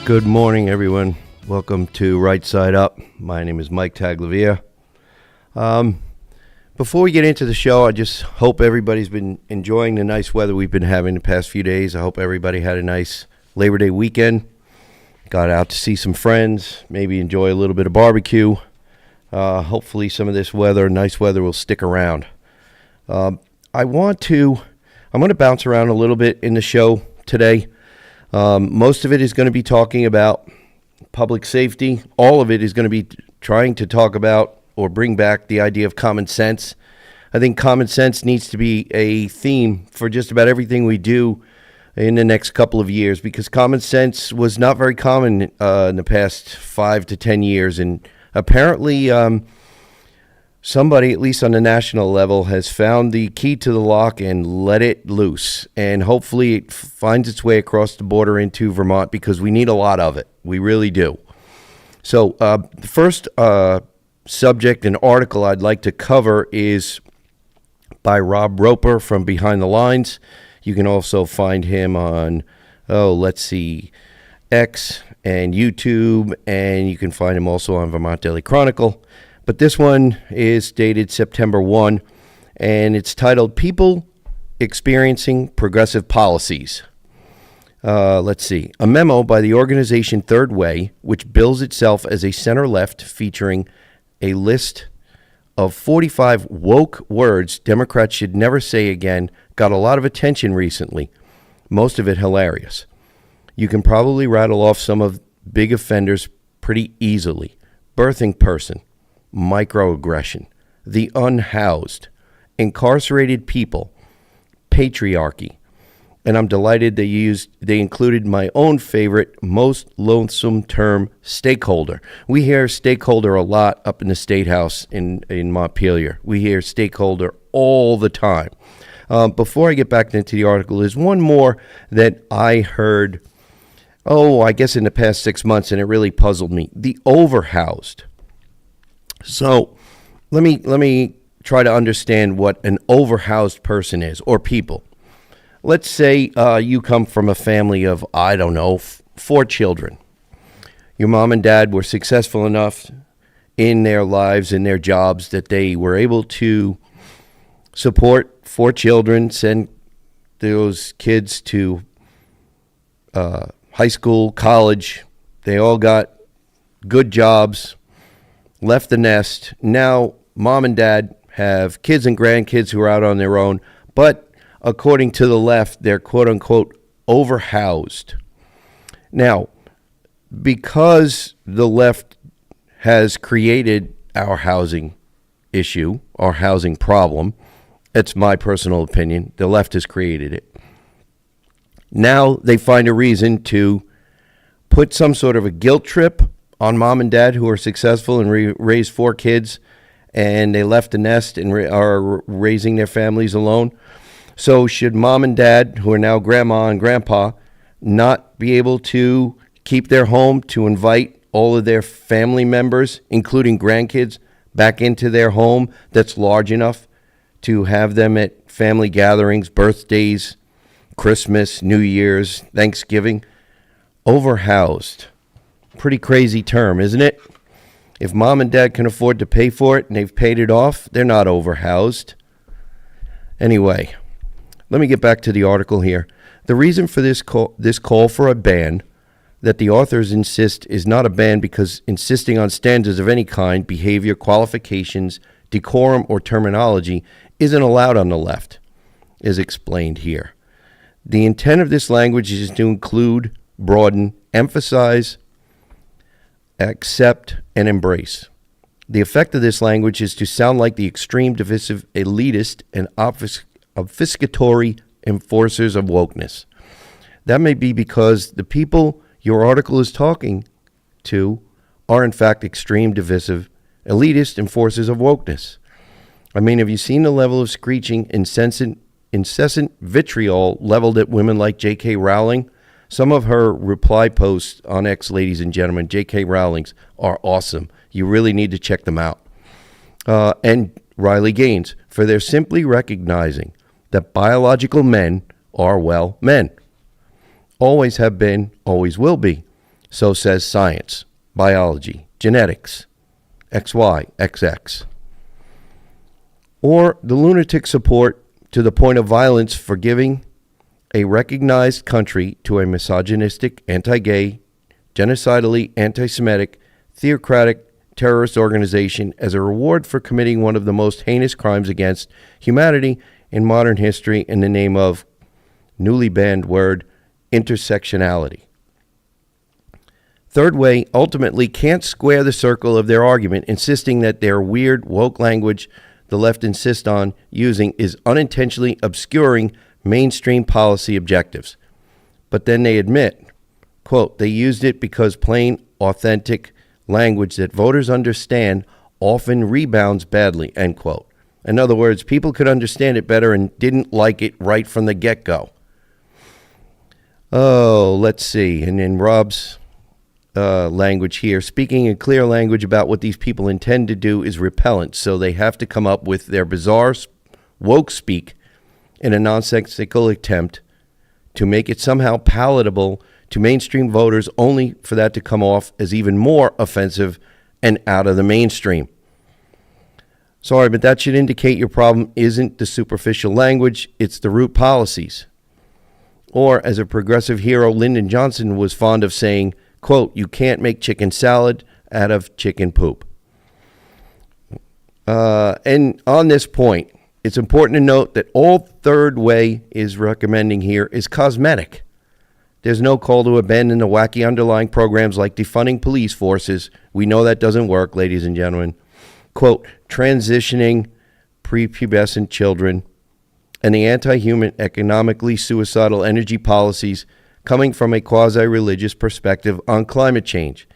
Good morning, everyone. Welcome to Right Side Up. My name is Mike Taglavia. Before we get into the show, I just hope everybody's been enjoying the nice weather we've been having the past few days. I hope everybody had a nice Labor Day weekend. Got out to see some friends, maybe enjoy a little bit of barbecue. Hopefully some of this weather, nice weather, will stick around. I'm going to bounce around a little bit in the show today. Most of it is going to be talking about public safety. All of it is going to be trying to talk about or bring back the idea of common sense. I think common sense needs to be a theme for just about everything we do in the next couple of years, because common sense was not very common in the past 5 to 10 years. And apparently somebody, at least on the national level, has found the key to the lock and let it loose. And hopefully it finds its way across the border into Vermont, because we need a lot of it. We really do. So the first subject and article I'd like to cover is by Rob Roper from Behind the Lines. You can also find him on, X and YouTube, and you can find him also on Vermont Daily Chronicle. But this one is dated September 1, and it's titled People Experiencing Progressive Policies. A memo by the organization Third Way, which bills itself as a center-left, featuring a list of 45 woke words Democrats should never say again, got a lot of attention recently, most of it hilarious. You can probably rattle off some of big offenders pretty easily. Birthing person, microaggression, the unhoused, incarcerated people, patriarchy. And I'm delighted they included my own favorite, most loathsome term, stakeholder. We hear stakeholder a lot up in the State House in Montpelier. We hear stakeholder all the time. Before I get back into the article, there's one more that I heard, I guess in the past 6 months, and it really puzzled me. The overhoused. So let me try to understand what an overhoused person is, or people. Let's say you come from a family of, 4 children. Your mom and dad were successful enough in their lives, in their jobs, that they were able to support 4 children, send those kids to high school, college. They all got good jobs, left the nest. Now, mom and dad have kids and grandkids who are out on their own, but according to the left, they're quote-unquote overhoused. Now, because the left has created our housing issue, our housing problem, it's my personal opinion, the left has created it. Now they find a reason to put some sort of a guilt trip on mom and dad who are successful and raised 4 kids, and they left the nest and are raising their families alone. So should mom and dad, who are now grandma and grandpa, not be able to keep their home to invite all of their family members, including grandkids, back into their home that's large enough to have them at family gatherings, birthdays, Christmas, New Year's, Thanksgiving? Overhoused. Pretty crazy term, isn't it? If mom and dad can afford to pay for it and they've paid it off, they're not overhoused. Anyway, let me get back to the article here. The reason for this call for a ban that the authors insist is not a ban because insisting on standards of any kind, behavior, qualifications, decorum, or terminology isn't allowed on the left, is explained here. The intent of this language is to include, broaden, emphasize, accept, and embrace. The effect of this language is to sound like the extreme, divisive, elitist, and obfuscatory enforcers of wokeness. That may be because the people your article is talking to are in fact extreme, divisive, elitist enforcers of wokeness. I mean, have you seen the level of screeching, incessant vitriol leveled at women like J.K. Rowling? Some of her reply posts on X, ladies and gentlemen, J.K. Rowling's, are awesome. You really need to check them out. And Riley Gaines, for their simply recognizing that biological men are, well, men. Always have been, always will be. So says science, biology, genetics, XY, XX. Or the lunatic support to the point of violence for giving a recognized country to a misogynistic, anti-gay, genocidally anti-Semitic, theocratic terrorist organization as a reward for committing one of the most heinous crimes against humanity in modern history in the name of newly banned word intersectionality. Third Way ultimately can't square the circle of their argument, insisting that their weird woke language the left insists on using is unintentionally obscuring mainstream policy objectives. But then they admit, quote, they used it because plain, authentic language that voters understand often rebounds badly, end quote. In other words, people could understand it better and didn't like it right from the get-go. Oh, let's see. And in Rob's language here, speaking in clear language about what these people intend to do is repellent, so they have to come up with their bizarre woke speak in a nonsensical attempt to make it somehow palatable to mainstream voters, only for that to come off as even more offensive and out of the mainstream. Sorry, but that should indicate your problem isn't the superficial language, it's the root policies. Or, as a progressive hero, Lyndon Johnson was fond of saying, quote, you can't make chicken salad out of chicken poop. And on this point, it's important to note that all Third Way is recommending here is cosmetic. There's no call to abandon the wacky underlying programs like defunding police forces. We know that doesn't work, ladies and gentlemen. Quote, transitioning prepubescent children and the anti-human, economically suicidal energy policies coming from a quasi-religious perspective on climate change.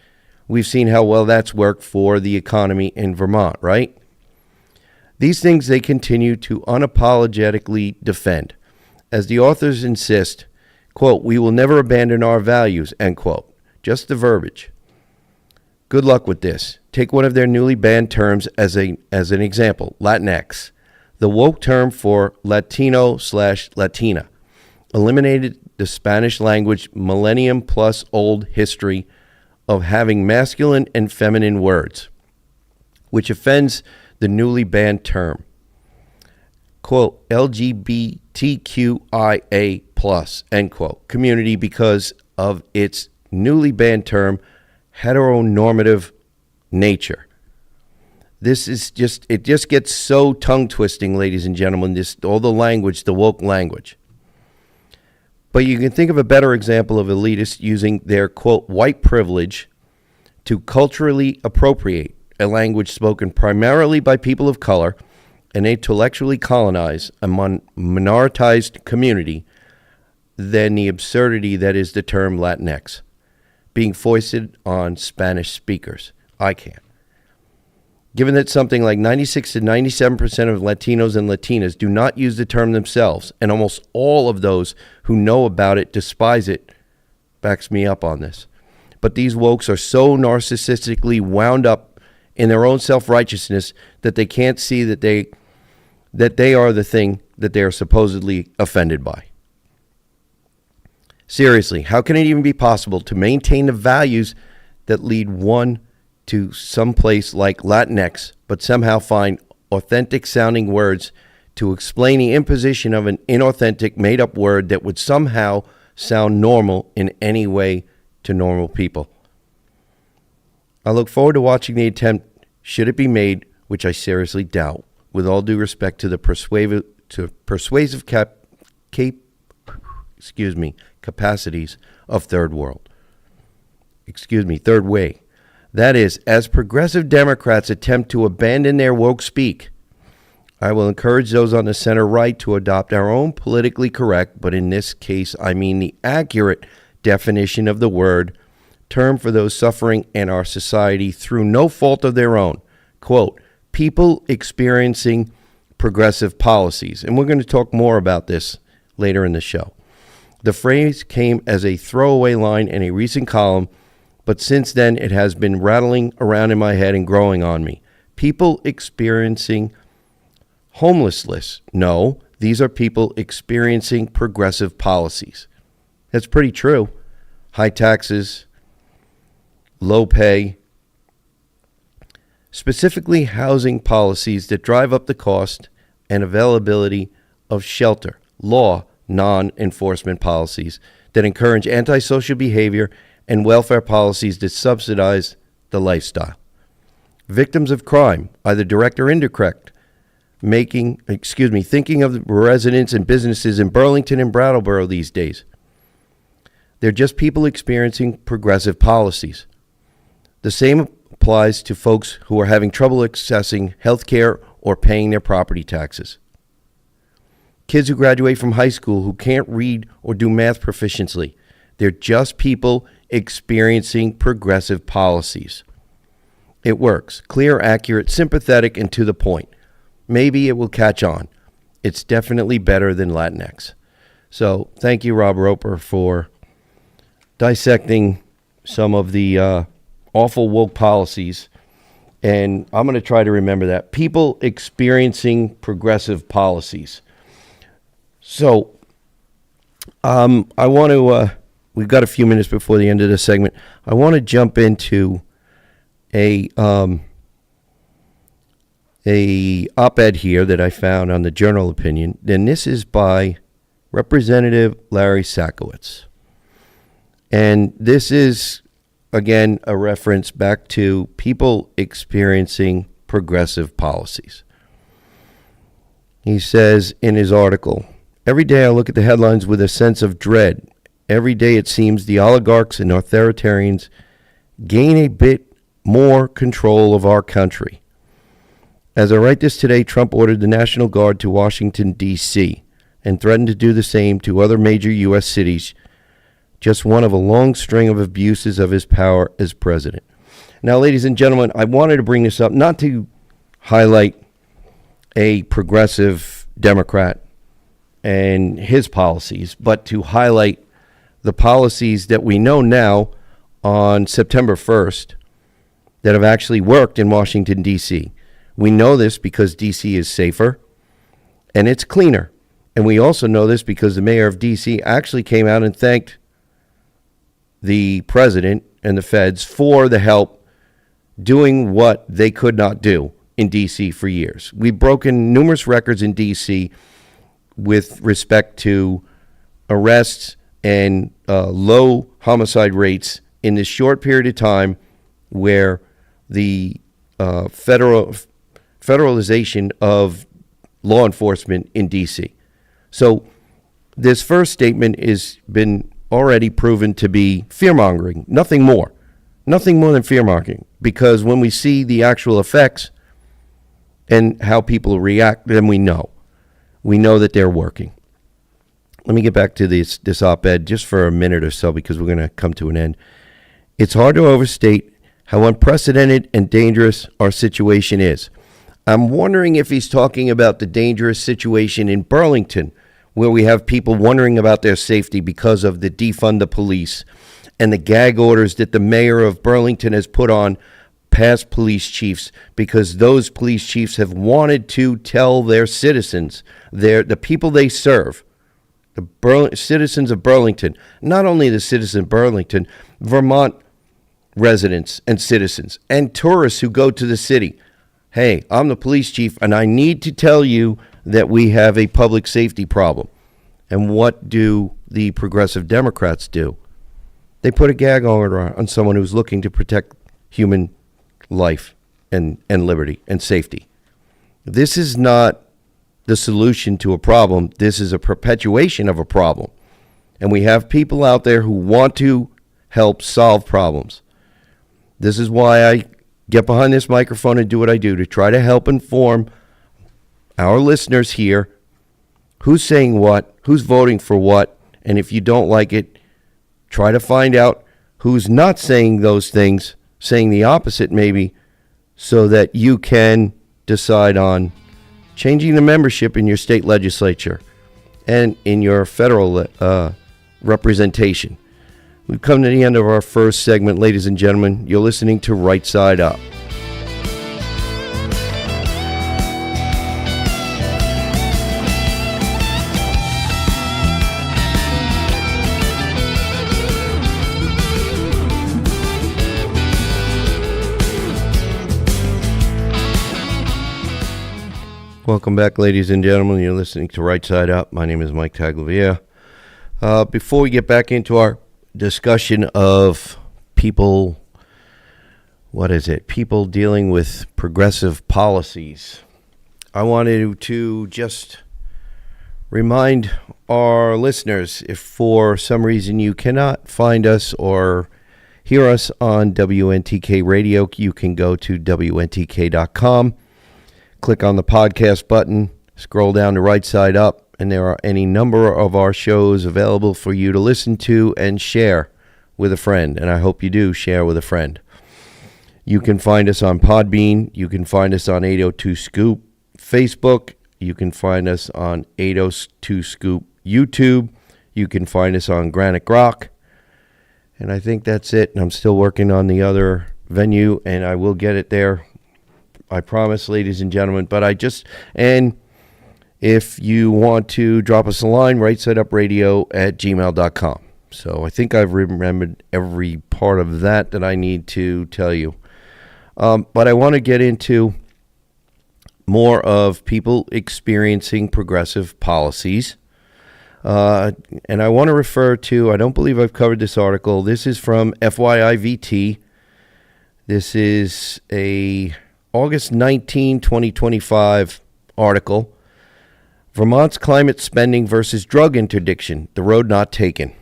We've seen how well that's worked for the economy in Vermont, right? These things they continue to unapologetically defend. As the authors insist, quote, we will never abandon our values, end quote. Just the verbiage. Good luck with this. Take one of their newly banned terms as an example, Latinx. The woke term for Latino/Latina eliminated the Spanish language millennium plus old history of having masculine and feminine words, which offends the newly banned term. Quote, LGBTQIA plus, end quote, community because of its newly banned term, heteronormative nature. This is it just gets so tongue-twisting, ladies and gentlemen, all the language, the woke language. But you can think of a better example of elitists using their, quote, white privilege to culturally appropriate a language spoken primarily by people of color and intellectually colonize a minoritized community than the absurdity that is the term Latinx being foisted on Spanish speakers. I can't. Given that something like 96 to 97% of Latinos and Latinas do not use the term themselves, and almost all of those who know about it despise it, backs me up on this. But these wokes are so narcissistically wound up in their own self-righteousness that they can't see that they are the thing that they are supposedly offended by. Seriously, how can it even be possible to maintain the values that lead one to some place like Latinx, but somehow find authentic sounding words to explain the imposition of an inauthentic made-up word that would somehow sound normal in any way to normal people? I look forward to watching the attempt, should it be made, which I seriously doubt, with all due respect to the persuasive capacities of Third Way. That is, as progressive Democrats attempt to abandon their woke speak, I will encourage those on the center right to adopt our own politically correct, but in this case, I mean the accurate definition of the word, term for those suffering in our society through no fault of their own. Quote, people experiencing progressive policies. And we're going to talk more about this later in the show. The phrase came as a throwaway line in a recent column, but since then it has been rattling around in my head and growing on me. People experiencing homelessness. No, these are people experiencing progressive policies. That's pretty true. High taxes, low pay, specifically housing policies that drive up the cost and availability of shelter, law, non-enforcement policies that encourage antisocial behavior, and welfare policies that subsidize the lifestyle. Victims of crime, either direct or indirect, thinking of the residents and businesses in Burlington and Brattleboro these days. They're just people experiencing progressive policies. The same applies to folks who are having trouble accessing health care or paying their property taxes. Kids who graduate from high school who can't read or do math proficiently. They're just people experiencing progressive policies. It works. Clear, accurate, sympathetic, and to the point. Maybe it will catch on. It's definitely better than Latinx. So thank you, Rob Roper, for dissecting some of the awful woke policies. And I'm going to try to remember that. People experiencing progressive policies. So I want to, we've got a few minutes before the end of this segment. I want to jump into a op-ed here that I found on the Journal Opinion. And this is by Representative Larry Sakowicz. And this is, again, a reference back to people experiencing progressive policies. He says in his article, "Every day I look at the headlines with a sense of dread. Every day it seems the oligarchs and authoritarians gain a bit more control of our country. As I write this today, Trump ordered the National Guard to Washington, D.C., and threatened to do the same to other major U.S. cities, just one of a long string of abuses of his power as president." Now, ladies and gentlemen, I wanted to bring this up not to highlight a progressive Democrat and his policies, but to highlight the policies that we know now on September 1st that have actually worked in Washington, D.C. We know this because D.C. is safer and it's cleaner. And we also know this because the mayor of D.C. actually came out and thanked the president and the feds for the help doing what they could not do in D.C. for years. We've broken numerous records in D.C. with respect to arrests and low homicide rates in this short period of time where the federalization of law enforcement in D.C. So this first statement has been already proven to be fear-mongering, nothing more than fear-mongering, because when we see the actual effects and how people react, then we know that they're working. Let me get back to this op-ed just for a minute or so, because we're going to come to an end. "It's hard to overstate how unprecedented and dangerous our situation is." I'm wondering if he's talking about the dangerous situation in Burlington, where we have people wondering about their safety because of the defund the police and the gag orders that the mayor of Burlington has put on past police chiefs, because those police chiefs have wanted to tell their citizens, the people they serve, the citizens of Burlington, not only the citizens of Burlington, Vermont residents and citizens and tourists who go to the city, "Hey, I'm the police chief and I need to tell you that we have a public safety problem." And what do the progressive Democrats do? They put a gag order on someone who's looking to protect human life and liberty and safety. This is not the solution to a problem. This is a perpetuation of a problem. And we have people out there who want to help solve problems. This is why I get behind this microphone and do what I do, to try to help inform our listeners here who's saying what, who's voting for what, and if you don't like it, try to find out who's not saying those things, saying the opposite maybe, so that you can decide on changing the membership in your state legislature and in your federal representation. We've come to the end of our first segment, ladies and gentlemen. You're listening to Right Side Up. Welcome back, ladies and gentlemen. You're listening to Right Side Up. My name is Mike Tagliavia. Before we get back into our discussion of people dealing with progressive policies, I wanted to just remind our listeners, if for some reason you cannot find us or hear us on WNTK Radio, you can go to WNTK.com. Click on the podcast button, scroll down to Right Side Up, and there are any number of our shows available for you to listen to and share with a friend. And I hope you do share with a friend. You can find us on Podbean. You can find us on 802 Scoop Facebook. You can find us on 802 Scoop YouTube. You can find us on Granite Grok. And I think that's it. And I'm still working on the other venue, and I will get it there. I promise, ladies and gentlemen. And if you want to drop us a line, rightsideUpradio@gmail.com. So I think I've remembered every part of that I need to tell you. But I want to get into more of people experiencing progressive policies. And I want to refer to, I don't believe I've covered this article. This is from FYIVT. This is a August 19, 2025 article. Vermont's climate spending versus drug interdiction, the road not taken.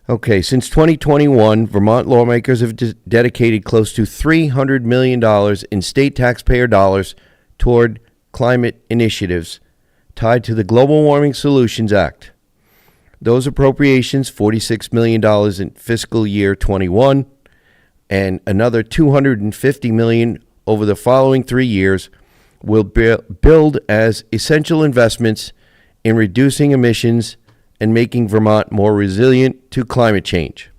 Okay, since 2021, Vermont lawmakers have dedicated close to $300 million in state taxpayer dollars toward climate initiatives tied to the Global Warming Solutions Act. Those appropriations, $46 million in fiscal year 21, and another $250 million over the following 3 years, will build as essential investments in reducing emissions and making Vermont more resilient to climate change.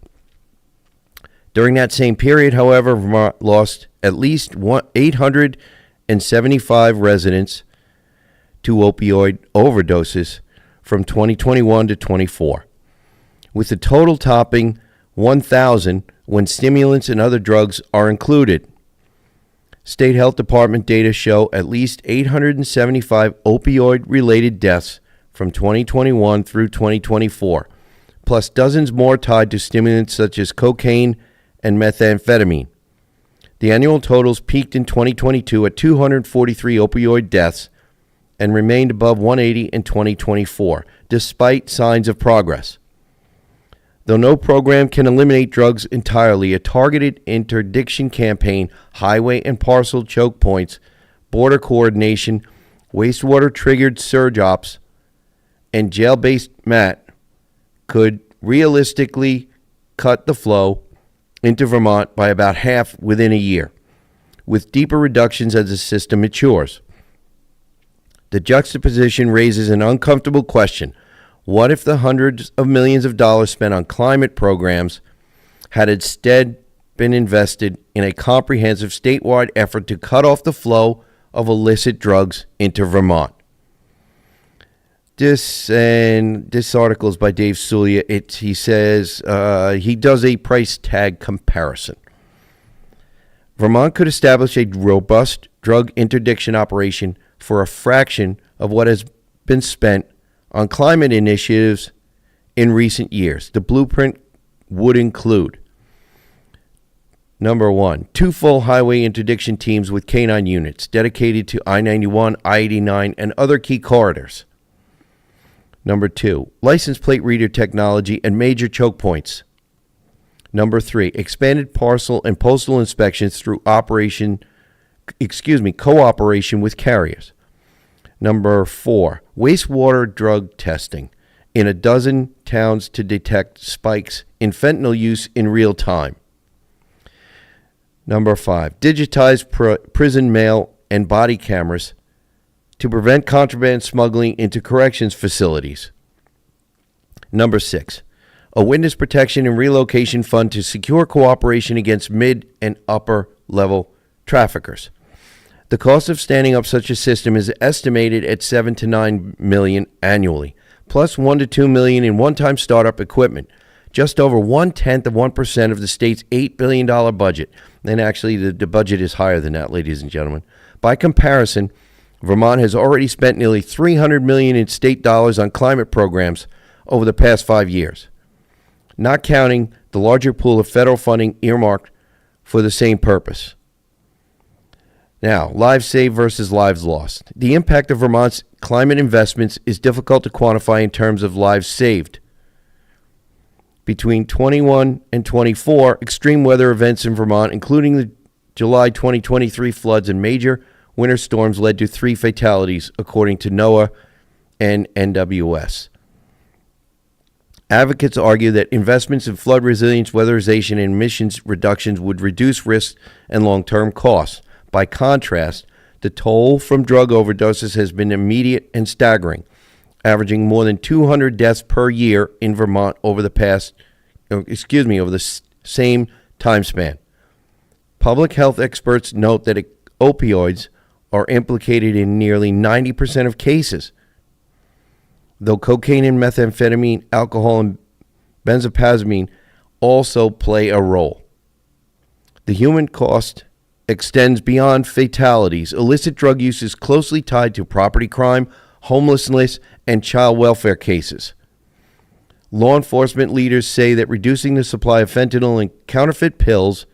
During that same period, however, Vermont lost at least 875 residents to opioid overdoses from 2021 to 24, with the total topping 1,000 when stimulants and other drugs are included. State Health Department data show at least 875 opioid-related deaths from 2021 through 2024, plus dozens more tied to stimulants such as cocaine and methamphetamine. The annual totals peaked in 2022 at 243 opioid deaths and remained above 180 in 2024, despite signs of progress. Though no program can eliminate drugs entirely, a targeted interdiction campaign, highway and parcel choke points, border coordination, wastewater-triggered surge ops, and jail-based MAT could realistically cut the flow into Vermont by about half within a year, with deeper reductions as the system matures. The juxtaposition raises an uncomfortable question. What if the hundreds of millions of dollars spent on climate programs had instead been invested in a comprehensive statewide effort to cut off the flow of illicit drugs into Vermont? This article is by Dave Sulia. He says he does a price tag comparison. Vermont could establish a robust drug interdiction operation for a fraction of what has been spent on climate initiatives in recent years. The blueprint would include, number one, 2 full highway interdiction teams with canine units dedicated to I-91, I-89, and other key corridors. Number 2, license plate reader technology and major choke points. Number 3, expanded parcel and postal inspections through cooperation with carriers. Number 4, wastewater drug testing in a dozen towns to detect spikes in fentanyl use in real time. Number 5, digitized prison mail and body cameras to prevent contraband smuggling into corrections facilities. Number 6, a witness protection and relocation fund to secure cooperation against mid and upper level traffickers. The cost of standing up such a system is estimated at $7 to $9 million annually, plus $1 to $2 million in one-time startup equipment, just over 0.1% of the state's $8 billion budget. And actually, the budget is higher than that, ladies and gentlemen. By comparison, Vermont has already spent nearly $300 million in state dollars on climate programs over the past 5 years, not counting the larger pool of federal funding earmarked for the same purpose. Now, lives saved versus lives lost. The impact of Vermont's climate investments is difficult to quantify in terms of lives saved. Between 21 and 24, extreme weather events in Vermont, including the July 2023 floods and major winter storms, led to 3 fatalities, according to NOAA and NWS. Advocates argue that investments in flood resilience, weatherization, and emissions reductions would reduce risks and long-term costs. By contrast, the toll from drug overdoses has been immediate and staggering, averaging more than 200 deaths per year in Vermont over the same time span. Public health experts note that opioids are implicated in nearly 90% of cases, though cocaine and methamphetamine, alcohol, and benzodiazepine also play a role. The human cost extends beyond fatalities. Illicit drug use is closely tied to property crime, homelessness, and child welfare cases. Law enforcement leaders say that reducing the supply of fentanyl and counterfeit pills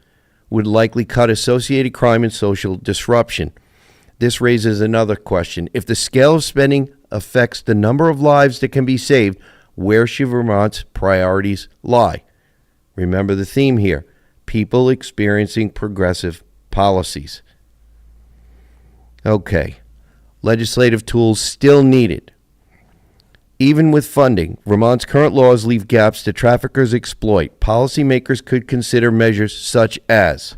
would likely cut associated crime and social disruption. This raises another question. If the scale of spending affects the number of lives that can be saved, where should Vermont's priorities lie? Remember the theme here: people experiencing progressive policies. Okay, legislative tools still needed. Even with funding, Vermont's current laws leave gaps that traffickers exploit. Policymakers could consider measures such as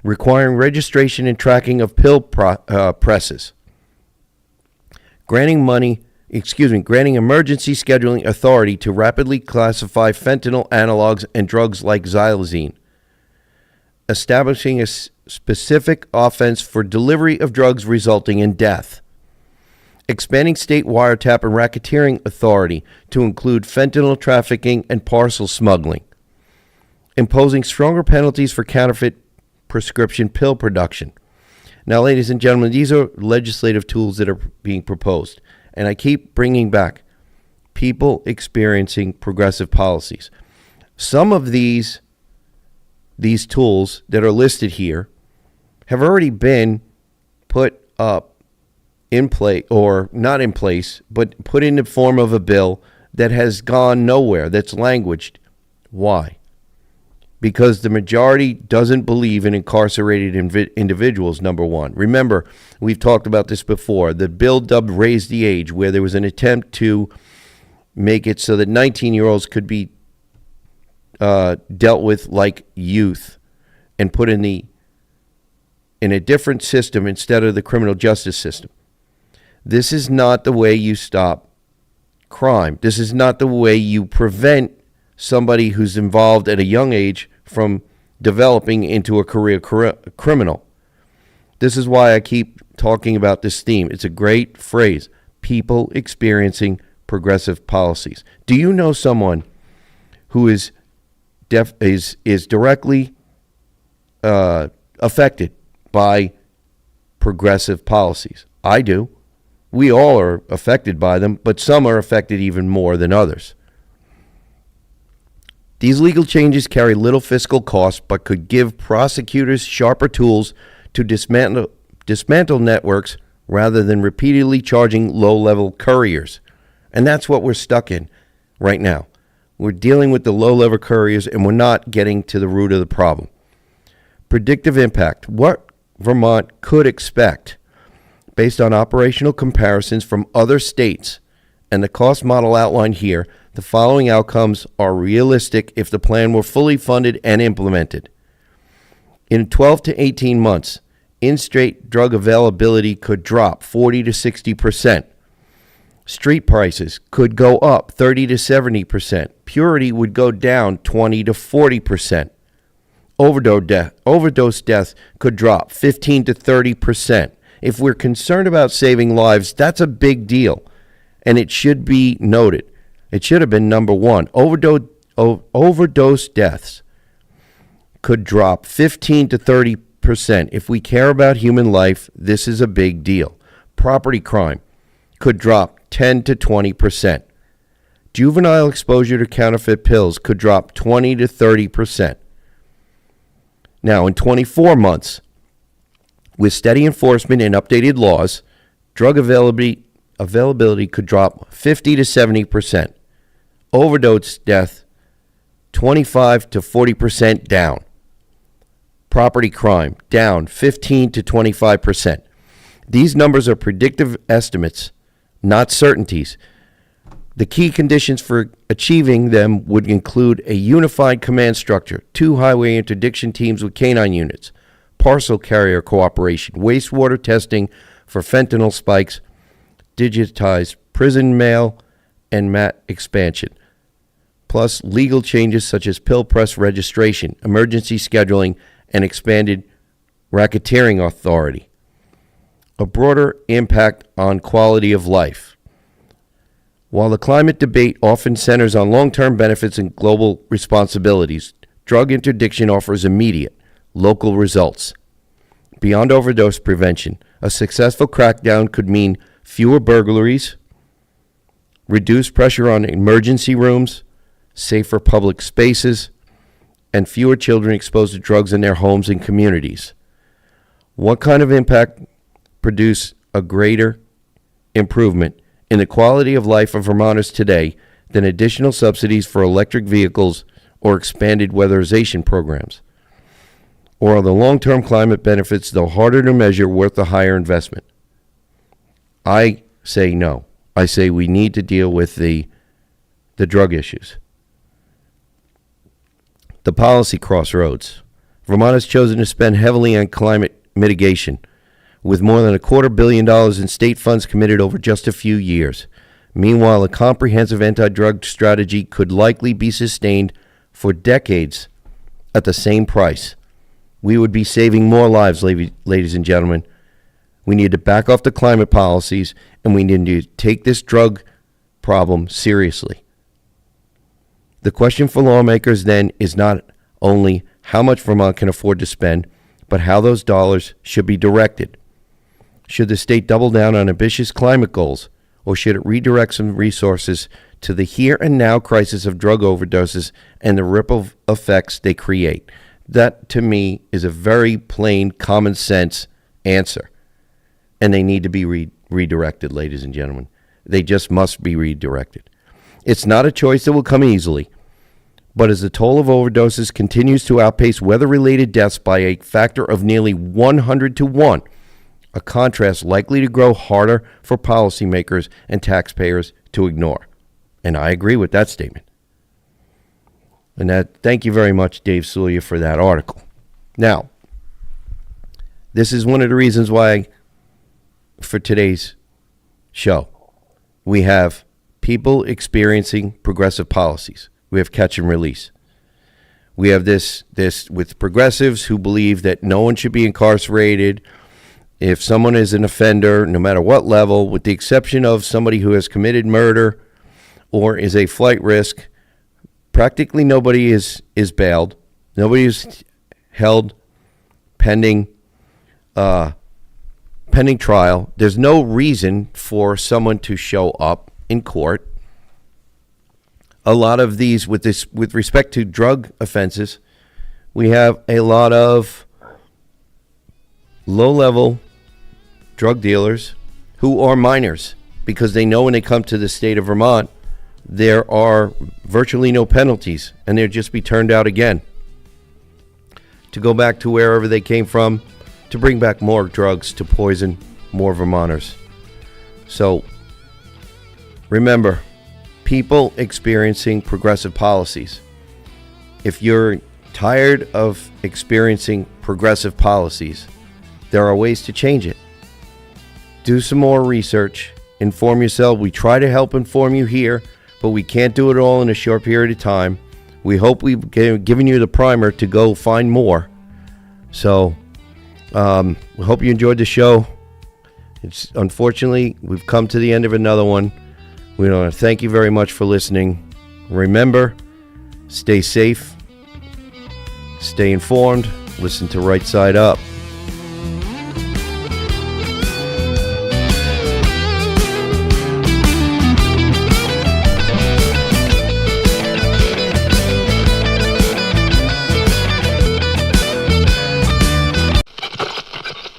requiring registration and tracking of pill presses, granting emergency scheduling authority to rapidly classify fentanyl analogs and drugs like xylazine, establishing a specific offense for delivery of drugs resulting in death, expanding state wiretap and racketeering authority to include fentanyl trafficking and parcel smuggling, imposing stronger penalties for counterfeit prescription pill production. Now, ladies and gentlemen, these are legislative tools that are being proposed, and I keep bringing back people experiencing progressive policies. Some of these tools that are listed here have already been put up in place, or not in place, but put in the form of a bill that has gone nowhere, that's languished. Why? Because the majority doesn't believe in incarcerated individuals, number one. Remember, we've talked about this before. The bill dubbed Raise the Age, where there was an attempt to make it so that 19-year-olds could be dealt with like youth and put in a different system instead of the criminal justice system. This is not the way you stop crime. This is not the way you prevent somebody who's involved at a young age from developing into a career criminal. This is why I keep talking about this theme. It's a great phrase: people experiencing progressive policies. Do you know someone who is directly affected by progressive policies? I do. We all are affected by them, but some are affected even more than others. These legal changes carry little fiscal cost, but could give prosecutors sharper tools to dismantle networks rather than repeatedly charging low-level couriers. And that's what we're stuck in right now. We're dealing with the low-level couriers, and we're not getting to the root of the problem. Predictive impact. What Vermont could expect based on operational comparisons from other states and the cost model outlined here, the following outcomes are realistic if the plan were fully funded and implemented. In 12 to 18 months, in-state drug availability could drop 40 to 60%. Street prices could go up 30 to 70%. Purity would go down 20 to 40%. Overdose deaths could drop 15 to 30%. If we're concerned about saving lives, that's a big deal, and it should be noted. It should have been number one. Overdose deaths could drop 15 to 30%. If we care about human life, this is a big deal. property crime could drop 10 to 20%. Juvenile exposure to counterfeit pills could drop 20 to 30%. Now, in 24 months, with steady enforcement and updated laws, drug availability could drop 50 to 70%. Overdose death, 25 to 40% down. Property crime, down 15 to 25%. These numbers are predictive estimates, not certainties. The key conditions for achieving them would include a unified command structure, 2 highway interdiction teams with canine units, parcel carrier cooperation, wastewater testing for fentanyl spikes, digitized prison mail, and MAT expansion, plus legal changes such as pill press registration, emergency scheduling, and expanded racketeering authority. A broader impact on quality of life. While the climate debate often centers on long-term benefits and global responsibilities, drug interdiction offers immediate, local results. Beyond overdose prevention, a successful crackdown could mean fewer burglaries, reduced pressure on emergency rooms, safer public spaces, and fewer children exposed to drugs in their homes and communities. What kind of impact produce a greater improvement in the quality of life of Vermonters today than additional subsidies for electric vehicles or expanded weatherization programs? Or are the long-term climate benefits, though harder to measure, worth the higher investment? I say no. I say we need to deal with the drug issues. The policy crossroads. Vermont has chosen to spend heavily on climate mitigation, with more than $250 million in state funds committed over just a few years. Meanwhile, a comprehensive anti-drug strategy could likely be sustained for decades at the same price. We would be saving more lives, ladies and gentlemen. We need to back off the climate policies, and we need to take this drug problem seriously. The question for lawmakers then is not only how much Vermont can afford to spend, but how those dollars should be directed. Should the state double down on ambitious climate goals, or should it redirect some resources to the here and now crisis of drug overdoses and the ripple effects they create? That, to me, is a very plain, common sense answer. And they need to be redirected, ladies and gentlemen. They just must be redirected. It's not a choice that will come easily. But as the toll of overdoses continues to outpace weather-related deaths by a factor of nearly 100 to 1, a contrast likely to grow harder for policymakers and taxpayers to ignore. And I agree with that statement. And thank you very much, Dave Sulia, for that article. Now, this is one of the reasons why, for today's show, we have people experiencing progressive policies. We have catch and release. We have this with progressives who believe that no one should be incarcerated if someone is an offender, no matter what level, with the exception of somebody who has committed murder or is a flight risk. Practically nobody is bailed. Nobody is held pending trial. There's no reason for someone to show up in court. A lot of these, with respect to drug offenses, we have a lot of low-level drug dealers who are minors because they know when they come to the state of Vermont, there are virtually no penalties, and they'll just be turned out again to go back to wherever they came from, to bring back more drugs to poison more Vermonters. So remember, people experiencing progressive policies. If you're tired of experiencing progressive policies, there are ways to change it. Do some more research, inform yourself. We try to help inform you here, but we can't do it all in a short period of time. We hope we've given you the primer to go find more. So we hope you enjoyed the show. Unfortunately, we've come to the end of another one. We want to thank you very much for listening. Remember, stay safe, stay informed, listen to Right Side Up.